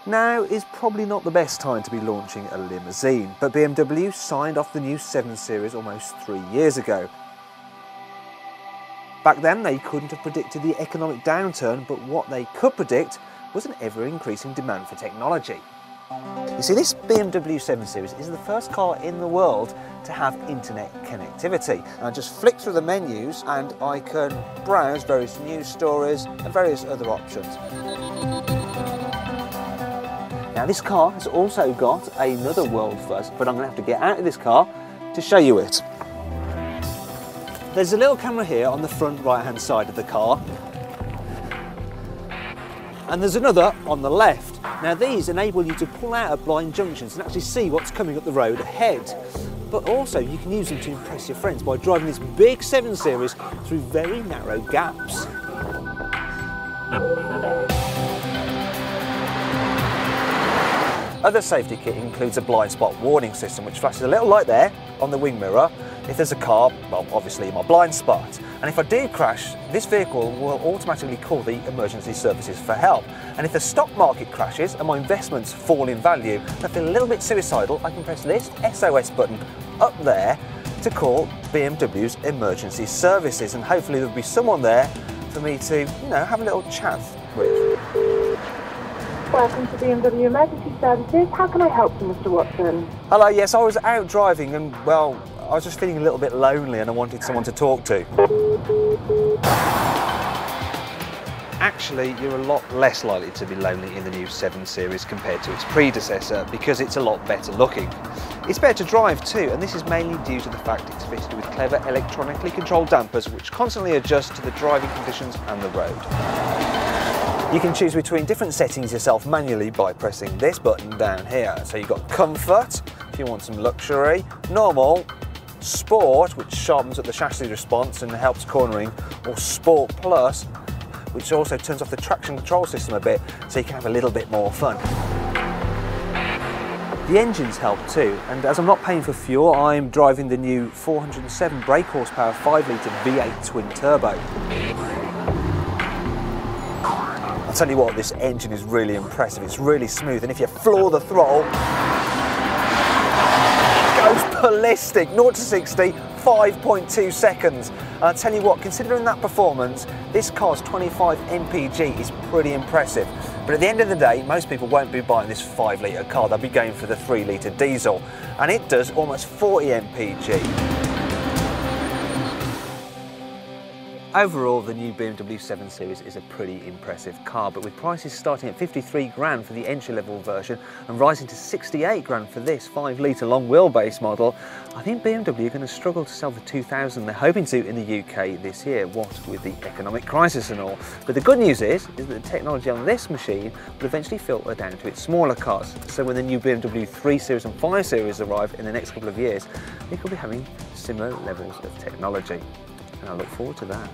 Now is probably not the best time to be launching a limousine, but BMW signed off the new 7 Series almost 3 years ago. Back then they couldn't have predicted the economic downturn, but what they could predict was an ever-increasing demand for technology. You see, this BMW 7 Series is the first car in the world to have internet connectivity. And I just flick through the menus and I can browse various news stories and various other options. Now this car has also got another world first, but I'm going to have to get out of this car to show you it. There's a little camera here on the front right hand side of the car, and there's another on the left. Now these enable you to pull out at blind junctions and actually see what's coming up the road ahead. But also you can use them to impress your friends by driving this big 7 Series through very narrow gaps. Other safety kit includes a blind spot warning system which flashes a little light there on the wing mirror if there's a car, well obviously in my blind spot. And if I do crash, this vehicle will automatically call the emergency services for help. And if the stock market crashes and my investments fall in value and I feel a little bit suicidal, I can press this SOS button up there to call BMW's emergency services, and hopefully there'll be someone there for me to, have a little chat with. Welcome to BMW Emergency Services. How can I help you, Mr. Watson? Hello, yes, I was out driving and, well, I was just feeling a little bit lonely and I wanted someone to talk to. Actually, you're a lot less likely to be lonely in the new 7 Series compared to its predecessor because it's a lot better looking. It's better to drive too, and this is mainly due to the fact it's fitted with clever electronically controlled dampers which constantly adjust to the driving conditions and the road. You can choose between different settings yourself manually by pressing this button down here. So you've got comfort, if you want some luxury, normal, sport, which sharpens up the chassis response and helps cornering, or sport plus, which also turns off the traction control system a bit so you can have a little bit more fun. The engines help too, and as I'm not paying for fuel, I'm driving the new 407 brake horsepower 5-litre V8 twin turbo. I'll tell you what, this engine is really impressive. It's really smooth, and if you floor the throttle, it goes ballistic. 0 to 60, 5.2 seconds. And I'll tell you what, considering that performance, this car's 25 mpg is pretty impressive. But at the end of the day, most people won't be buying this 5-litre car. They'll be going for the 3-litre diesel, and it does almost 40 mpg. Overall, the new BMW 7 Series is a pretty impressive car, but with prices starting at 53 grand for the entry-level version and rising to 68 grand for this 5-litre long wheelbase model, I think BMW are going to struggle to sell the 2000 they're hoping to in the UK this year, what with the economic crisis and all. But the good news is that the technology on this machine will eventually filter down to its smaller cars. So when the new BMW 3 Series and 5 Series arrive in the next couple of years, they could be having similar levels of technology. And I look forward to that.